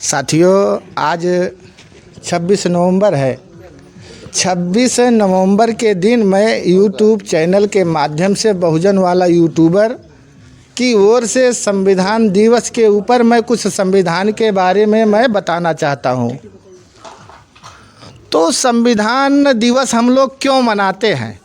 साथियों, आज 26 नवंबर है। 26 नवंबर के दिन मैं यूट्यूब चैनल के माध्यम से बहुजन वाला यूट्यूबर की ओर से संविधान दिवस के ऊपर मैं कुछ संविधान के बारे में मैं बताना चाहता हूँ। तो संविधान दिवस हम लोग क्यों मनाते हैं?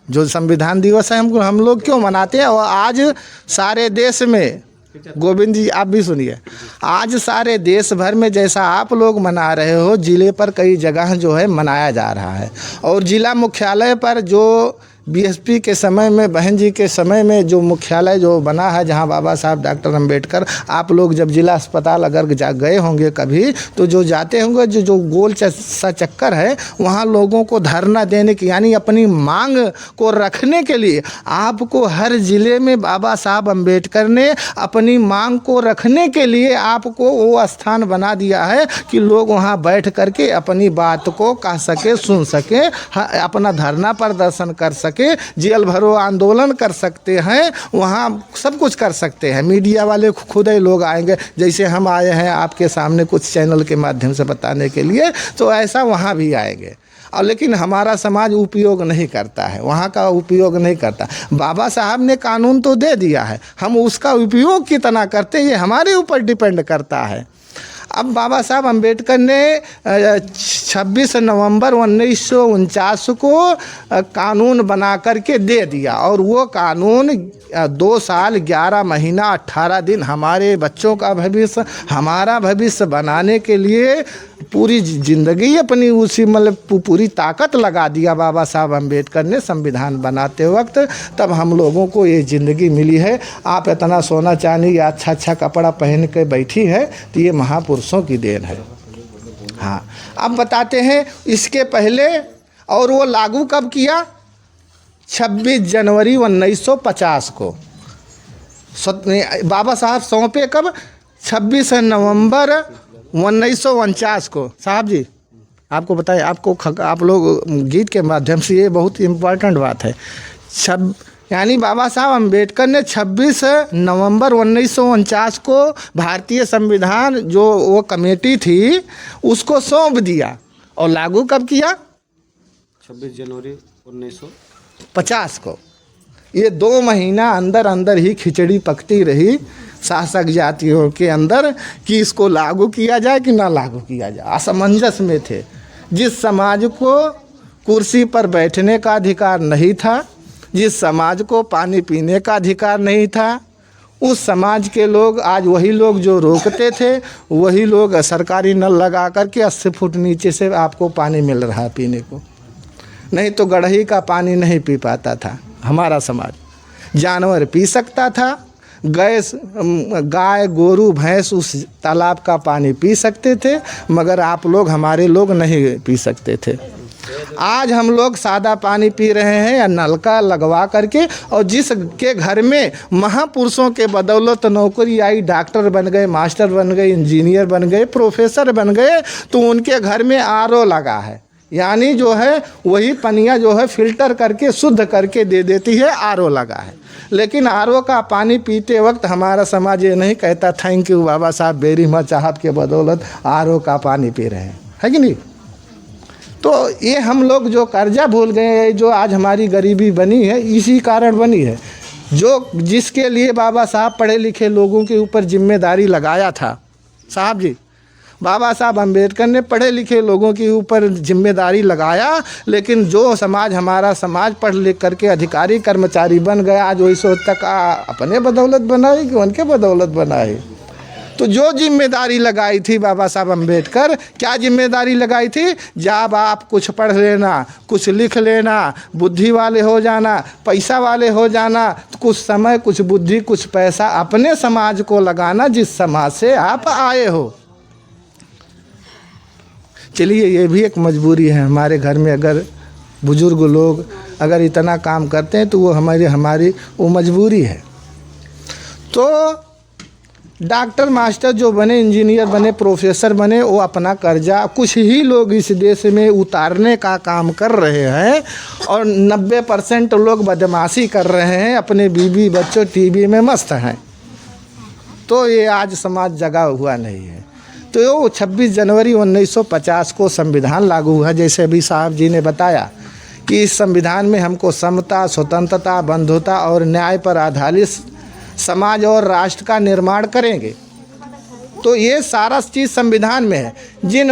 जो संविधान दिवस है हम लोग क्यों मनाते हैं? और आज सारे देश में, गोविंद जी आप भी सुनिए, आज सारे देश भर में जैसा आप लोग मना रहे हो, ज़िले पर कई जगह जो है मनाया जा रहा है। और ज़िला मुख्यालय पर जो बीएसपी के समय में, बहन जी के समय में जो मुख्यालय जो बना है, जहां बाबा साहब डॉक्टर अंबेडकर, आप लोग जब जिला अस्पताल अगर गए होंगे कभी, तो जो जाते होंगे, जो गोल सा चक्कर है, वहां लोगों को धरना देने की, यानी अपनी मांग को रखने के लिए आपको हर ज़िले में बाबा साहब अंबेडकर ने अपनी मांग को रखने के लिए आपको वो स्थान बना दिया है कि लोग वहाँ बैठ करके अपनी बात को कह सके, सुन सके, अपना धरना प्रदर्शन कर सके, जेल भरो आंदोलन कर सकते हैं, वहाँ सब कुछ कर सकते हैं। मीडिया वाले खुद ही लोग आएंगे, जैसे हम आए हैं आपके सामने कुछ चैनल के माध्यम से बताने के लिए, तो ऐसा वहाँ भी आएंगे। और लेकिन हमारा समाज उपयोग नहीं करता है, वहाँ का उपयोग नहीं करता। बाबा साहब ने कानून तो दे दिया है, हम उसका उपयोग कितना करते हैं ये हमारे ऊपर डिपेंड करता है। अब बाबा साहब अंबेडकर ने 26 नवंबर 1949 को कानून बना करके दे दिया, और वो कानून 2 साल 11 महीना 18 दिन हमारे बच्चों का भविष्य, हमारा भविष्य बनाने के लिए पूरी ज़िंदगी अपनी उसी मतलब पूरी ताकत लगा दिया बाबा साहब अंबेडकर ने संविधान बनाते वक्त। तब हम लोगों को ये ज़िंदगी मिली है। आप इतना सोना चांदी या अच्छा कपड़ा पहन के बैठी है, तो ये महापुरुषों की देन है। हाँ, अब बताते हैं इसके पहले, और वो लागू कब किया? 26 जनवरी 1950 को बाबा साहब सौंपे। कब? 26 नवंबर 1949 को। साहब जी आपको बताए, आप लोग गीत के माध्यम से, ये बहुत इम्पोर्टेंट बात है। यानी बाबा साहब अंबेडकर ने 26 नवंबर 1949 को भारतीय संविधान जो वो कमेटी थी उसको सौंप दिया, और लागू कब किया? 26 जनवरी 1950 को। ये 2 महीना अंदर ही खिचड़ी पकती रही शासक जातियों के अंदर कि इसको लागू किया जाए कि ना लागू किया जाए। असमंजस में थे। जिस समाज को कुर्सी पर बैठने का अधिकार नहीं था, जिस समाज को पानी पीने का अधिकार नहीं था, उस समाज के लोग, आज वही लोग जो रोकते थे, वही लोग सरकारी नल लगा करके 80 फुट नीचे से आपको पानी मिल रहा है पीने को। नहीं तो गढ़ही का पानी नहीं पी पाता था हमारा समाज। जानवर पी सकता था, गाय गोरू भैंस उस तालाब का पानी पी सकते थे, मगर आप लोग, हमारे लोग नहीं पी सकते थे। आज हम लोग सादा पानी पी रहे हैं या नलका लगवा करके, और जिसके घर में महापुरुषों के बदौलत नौकरी आई, डॉक्टर बन गए, मास्टर बन गए, इंजीनियर बन गए, प्रोफेसर बन गए, तो उनके घर में आरओ लगा है। यानी जो है वही पनिया जो है फिल्टर करके शुद्ध करके दे देती है, आरओ लगा है। लेकिन आरओ का पानी पीते वक्त हमारा समाज ये नहीं कहता थैंक यू बाबा साहब वेरी मच, आपके बदौलत आरओ का पानी पी रहे हैं, है कि नहीं? तो ये हम लोग जो कर्जा भूल गए हैं, जो आज हमारी गरीबी बनी है, इसी कारण बनी है। जिसके लिए बाबा साहब पढ़े लिखे लोगों के ऊपर जिम्मेदारी लगाया था, साहब जी बाबा साहब अंबेडकर ने पढ़े लिखे लोगों के ऊपर जिम्मेदारी लगाया, लेकिन जो समाज, हमारा समाज पढ़ लिख करके अधिकारी कर्मचारी बन गया, आज वही सोचता का अपने बदौलत बनाए कि उनके बदौलत बनाए। तो जो जिम्मेदारी लगाई थी बाबा साहब अंबेडकर, क्या जिम्मेदारी लगाई थी? जब आप कुछ पढ़ लेना, कुछ लिख लेना, बुद्धि वाले हो जाना, पैसा वाले हो जाना, तो कुछ समय, कुछ बुद्धि, कुछ पैसा अपने समाज को लगाना जिस समाज से आप आए हो। चलिए, ये भी एक मजबूरी है। हमारे घर में अगर बुजुर्ग लोग अगर इतना काम करते हैं तो वो हमारी वो मजबूरी है। तो डॉक्टर मास्टर जो बने, इंजीनियर बने, प्रोफेसर बने, वो अपना कर्जा कुछ ही लोग इस देश में उतारने का काम कर रहे हैं, और 90% लोग बदमाशी कर रहे हैं, अपने बीवी बच्चों टीवी में मस्त हैं। तो ये आज समाज जगा हुआ नहीं है। तो 26 जनवरी 1950 को संविधान लागू हुआ। जैसे अभी साहब जी ने बताया कि इस संविधान में हमको समता, स्वतंत्रता, बंधुता और न्याय पर आधारित समाज और राष्ट्र का निर्माण करेंगे। तो ये सारा चीज़ संविधान में है। जिन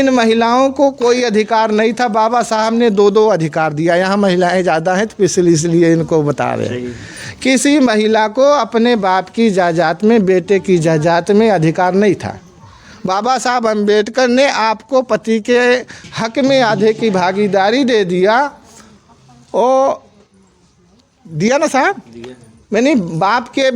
महिलाओं को कोई अधिकार नहीं था, बाबा साहब ने 2 अधिकार दिया। यहाँ महिलाएं ज़्यादा हैं तो इसलिए इनको बता रहे हैं। किसी महिला को अपने बाप की जायदाद में, बेटे की जायदाद में अधिकार नहीं था। बाबा साहब अम्बेडकर ने आपको पति के हक में आधे की भागीदारी दे दिया। ओ दिया ना साहब? मैंने बाप के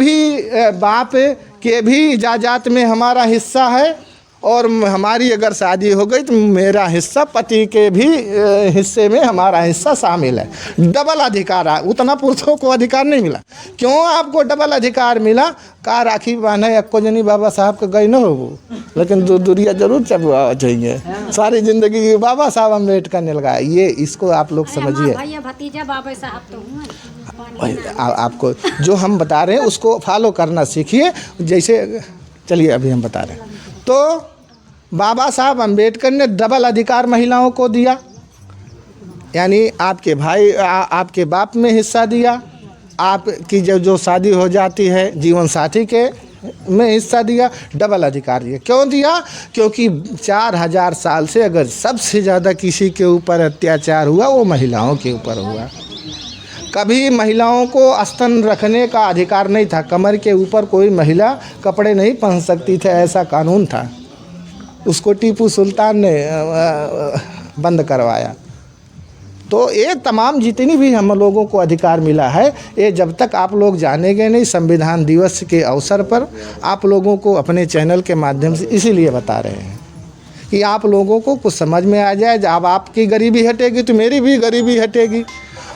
भी जायदाद में हमारा हिस्सा है, और हमारी अगर शादी हो गई तो मेरा हिस्सा, पति के भी हिस्से में हमारा हिस्सा शामिल है। डबल अधिकार है। उतना पुरुषों को अधिकार नहीं मिला। क्यों आपको डबल अधिकार मिला? का राखी बांधे अक्को जनी बाबा साहब के गई न हो वो, लेकिन दुरिया जरूर चबा चाहिए। सारी जिंदगी बाबा साहब अम्बेडकर ने लगाया। ये इसको आप लोग समझिए। भतीजा बाबा साहब तो आपको जो हम बता रहे हैं उसको फॉलो करना सीखिए। जैसे चलिए अभी हम बता रहे हैं, तो बाबा साहब अम्बेडकर ने डबल अधिकार महिलाओं को दिया। यानी आपके भाई, आपके बाप में हिस्सा दिया, आपकी जो शादी हो जाती है जीवन साथी के में हिस्सा दिया, डबल अधिकार दिया। क्यों दिया? क्योंकि 4000 साल से अगर सबसे ज़्यादा किसी के ऊपर अत्याचार हुआ वो महिलाओं के ऊपर हुआ। कभी महिलाओं को स्तन रखने का अधिकार नहीं था। कमर के ऊपर कोई महिला कपड़े नहीं पहन सकती थी, ऐसा कानून था। उसको टीपू सुल्तान ने बंद करवाया। तो ये तमाम जितनी भी हम लोगों को अधिकार मिला है, ये जब तक आप लोग जानेंगे नहीं। संविधान दिवस के अवसर पर आप लोगों को अपने चैनल के माध्यम से इसीलिए बता रहे हैं कि आप लोगों को कुछ समझ में आ जाए। जब आपकी गरीबी हटेगी तो मेरी भी गरीबी हटेगी,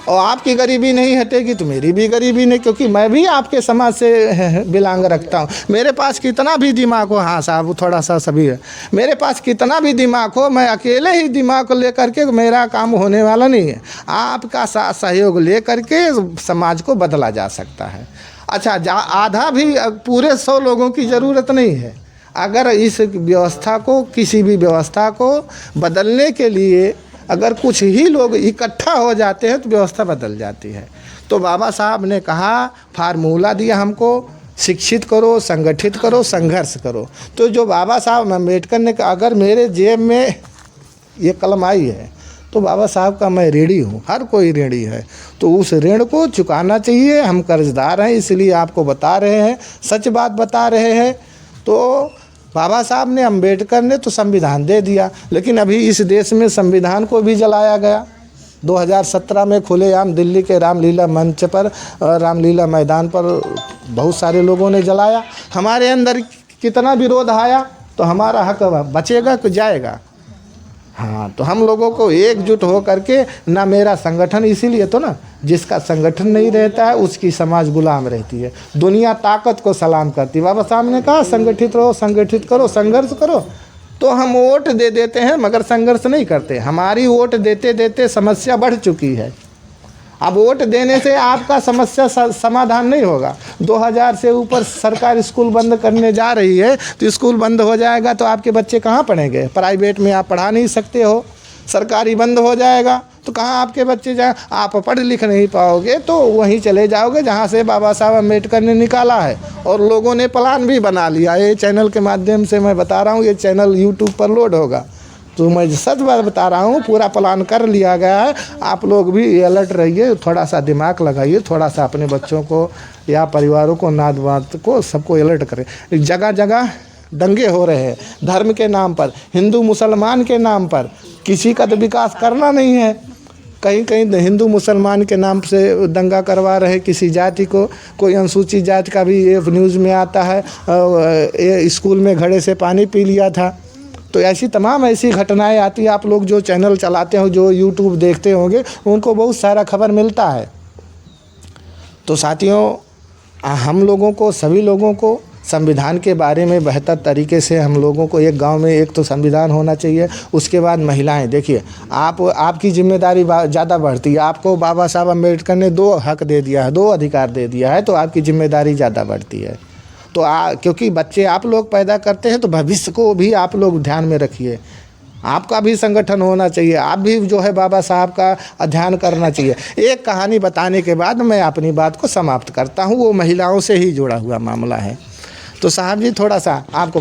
और आपकी गरीबी नहीं हटेगी तो मेरी भी गरीबी नहीं, क्योंकि मैं भी आपके समाज से बिलोंग रखता हूँ। मेरे पास कितना भी दिमाग हो, हाँ साहब थोड़ा सा सभी है, मेरे पास कितना भी दिमाग हो, मैं अकेले ही दिमाग को लेकर के मेरा काम होने वाला नहीं है। आपका सहयोग ले करके समाज को बदला जा सकता है। अच्छा, आधा भी पूरे 100 लोगों की ज़रूरत नहीं है। अगर इस व्यवस्था को, किसी भी व्यवस्था को बदलने के लिए अगर कुछ ही लोग इकट्ठा हो जाते हैं तो व्यवस्था बदल जाती है। तो बाबा साहब ने कहा, फार्मूला दिया हमको, शिक्षित करो, संगठित करो, संघर्ष करो। तो जो बाबा साहब अम्बेडकर ने कहा, अगर मेरे जेब में ये कलम आई है तो बाबा साहब का मैं ऋणी हूँ, हर कोई ऋणी है, तो उस ऋण को चुकाना चाहिए। हम कर्जदार हैं, इसलिए आपको बता रहे हैं, सच बात बता रहे हैं। तो बाबा साहब ने, अम्बेडकर ने तो संविधान दे दिया, लेकिन अभी इस देश में संविधान को भी जलाया गया। 2017 में खुलेआम दिल्ली के रामलीला मंच पर, रामलीला मैदान पर बहुत सारे लोगों ने जलाया। हमारे अंदर कितना विरोध आया, तो हमारा हक बचेगा कि जाएगा? हाँ, तो हम लोगों को एकजुट हो करके, ना मेरा संगठन, इसीलिए तो ना, जिसका संगठन नहीं रहता है उसकी समाज गुलाम रहती है। दुनिया ताकत को सलाम करती है। बाबा साहब ने कहा संगठित रहो, संगठित करो, संघर्ष करो। तो हम वोट दे देते हैं मगर संघर्ष नहीं करते। हमारी वोट देते देते समस्या बढ़ चुकी है। अब वोट देने से आपका समस्या समाधान नहीं होगा। 2000 से ऊपर सरकार स्कूल बंद करने जा रही है, तो स्कूल बंद हो जाएगा तो आपके बच्चे कहाँ पढ़ेंगे? प्राइवेट में आप पढ़ा नहीं सकते हो, सरकारी बंद हो जाएगा तो कहाँ आपके बच्चे जाए? आप पढ़ लिख नहीं पाओगे तो वहीं चले जाओगे जहाँ से बाबा साहब अम्बेडकर ने निकाला है। और लोगों ने प्लान भी बना लिया। ये चैनल के माध्यम से मैं बता रहा हूँ, ये चैनल यूट्यूब पर लोड होगा, तो मैं सच बात बता रहा हूँ, पूरा प्लान कर लिया गया है। आप लोग भी अलर्ट रहिए, थोड़ा सा दिमाग लगाइए, थोड़ा सा अपने बच्चों को या परिवारों को, नात वात को, सबको अलर्ट करें। जगह जगह दंगे हो रहे हैं धर्म के नाम पर, हिंदू मुसलमान के नाम पर। किसी का तो विकास करना नहीं है। कहीं कहीं हिंदू मुसलमान के नाम से दंगा करवा रहे किसी जाति को। कोई अनुसूचित जाति का भी ये न्यूज़ में आता है, स्कूल में घड़े से पानी पी लिया था। तो ऐसी तमाम ऐसी घटनाएं आती हैं। आप लोग जो चैनल चलाते हो, जो यूट्यूब देखते होंगे, उनको बहुत सारा खबर मिलता है। तो साथियों, हम लोगों को, सभी लोगों को संविधान के बारे में बेहतर तरीके से, हम लोगों को, एक गांव में एक तो संविधान होना चाहिए। उसके बाद महिलाएं, देखिए आपकी जिम्मेदारी ज़्यादा बढ़ती है। आपको बाबा साहब अम्बेडकर ने 2 हक दे दिया है, 2 अधिकार दे दिया है, तो आपकी जिम्मेदारी ज़्यादा बढ़ती है। तो क्योंकि बच्चे आप लोग पैदा करते हैं तो भविष्य को भी आप लोग ध्यान में रखिए। आपका भी संगठन होना चाहिए, आप भी जो है बाबा साहब का अध्ययन करना चाहिए। एक कहानी बताने के बाद मैं अपनी बात को समाप्त करता हूँ, वो महिलाओं से ही जुड़ा हुआ मामला है। तो साहब जी थोड़ा सा आपको